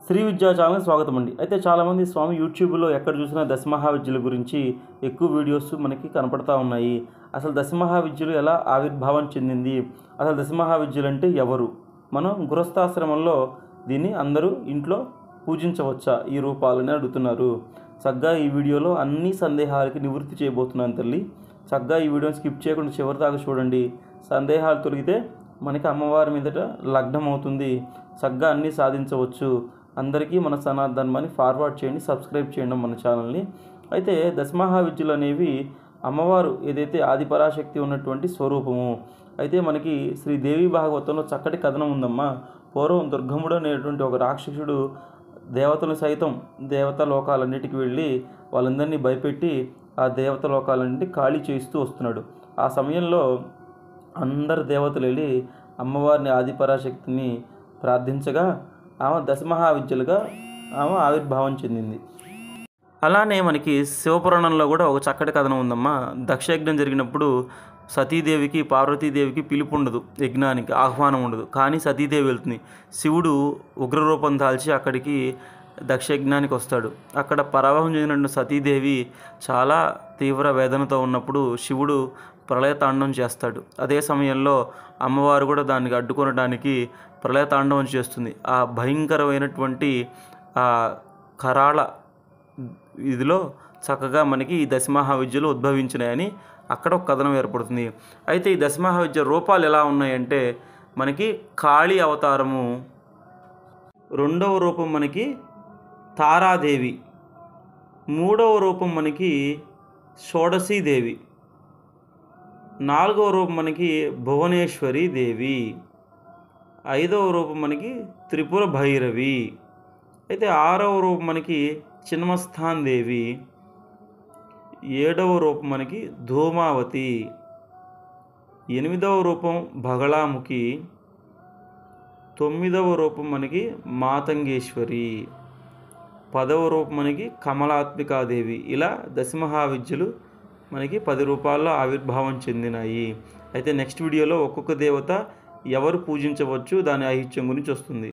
శ్రీ విద్యా ఛానల్కి స్వాగతం అండి. అయితే చాలామంది స్వామి యూట్యూబ్లో ఎక్కడ చూసినా దశమహావిద్యల గురించి ఎక్కువ వీడియోస్ మనకి కనపడతా ఉన్నాయి. అసలు దశమహావిద్యలు ఎలా ఆవిర్భావం చెందింది, అసలు దశమహావిద్యలు అంటే ఎవరు, మనం గృహస్థాశ్రమంలో దీన్ని అందరూ ఇంట్లో పూజించవచ్చా ఈ రూపాలని అడుగుతున్నారు. చక్కగా ఈ వీడియోలో అన్ని సందేహాలకి నివృత్తి చేయబోతున్నాను తల్లి. చక్కగా ఈ వీడియోని స్కిప్ చేయకుండా చివరి దాకా చూడండి. సందేహాలు తొలగితే మనకి అమ్మవారి మీదట లగ్నం అవుతుంది. చక్కగా అన్నీ సాధించవచ్చు. అందరికీ మన సనాతన ధర్మాన్ని ఫార్వర్డ్ చేయండి, సబ్స్క్రైబ్ చేయండి మన ఛానల్ని. అయితే దశమహావిద్యలు అనేవి అమ్మవారు ఏదైతే ఆదిపరాశక్తి ఉన్నటువంటి స్వరూపము. అయితే మనకి శ్రీదేవి భాగవతంలో చక్కటి కథనం ఉందమ్మా. పూర్వం దుర్గముడు అనేటువంటి ఒక రాక్షసుడు దేవతలు సైతం దేవతా లోకాలన్నిటికీ వెళ్ళి వాళ్ళందరినీ భయపెట్టి ఆ దేవత లోకాలన్నింటినీ ఖాళీ చేస్తూ వస్తున్నాడు. ఆ సమయంలో అందరు దేవతలు వెళ్ళి అమ్మవారిని ఆదిపరాశక్తిని ప్రార్థించగా ఆమె దశమహావిద్యలుగా ఆమె ఆవిర్భావం చెందింది. అలానే మనకి శివపురాణంలో కూడా ఒక చక్కటి కథనం ఉందమ్మా. దక్షయజ్ఞం జరిగినప్పుడు సతీదేవికి పార్వతీదేవికి పిలుపు ఉండదు, యజ్ఞానికి ఆహ్వానం ఉండదు. కానీ సతీదేవి వెళ్తుంది. శివుడు ఉగ్రరూపం దాల్చి అక్కడికి దక్షయజ్ఞానికి వస్తాడు. అక్కడ పరాభవం చెందిన సతీదేవి చాలా తీవ్ర వేదనతో ఉన్నప్పుడు శివుడు ప్రళయతాండవం చేస్తాడు. అదే సమయంలో అమ్మవారు కూడా దానికి అడ్డుకొనడానికి ప్రళయతాండవం చేస్తుంది. ఆ భయంకరమైనటువంటి ఆ కరాళ ఇదిలో చక్కగా మనకి ఈ దశమహావిద్యలు ఉద్భవించినాయని అక్కడ ఒక కథనం ఏర్పడుతుంది. అయితే ఈ దశమహావిద్య రూపాలు ఎలా ఉన్నాయంటే మనకి కాళీ అవతారము, రెండవ రూపం మనకి తారాదేవి, మూడవ రూపం మనకి షోడశీదేవి, నాలుగవ రూపం మనకి భువనేశ్వరి దేవి, ఐదవ రూపం మనకి త్రిపుర భైరవి, అయితే ఆరవ రూపం మనకి చిన్మస్థాన్ దేవి, ఏడవ రూపం మనకి ధూమావతి, ఎనిమిదవ రూపం బగళాముఖి, తొమ్మిదవ రూపం మనకి మాతంగేశ్వరి, పదవ రూపం మనకి కమలాత్మికాదేవి. ఇలా దశమహావిద్యలు మనకి 10 రూపాల్లో ఆవిర్భావం చెందినాయి. అయితే నెక్స్ట్ వీడియోలో ఒక్కొక్క దేవత ఎవరు పూజించవచ్చు దాని ఐహిత్యం గురించి వస్తుంది.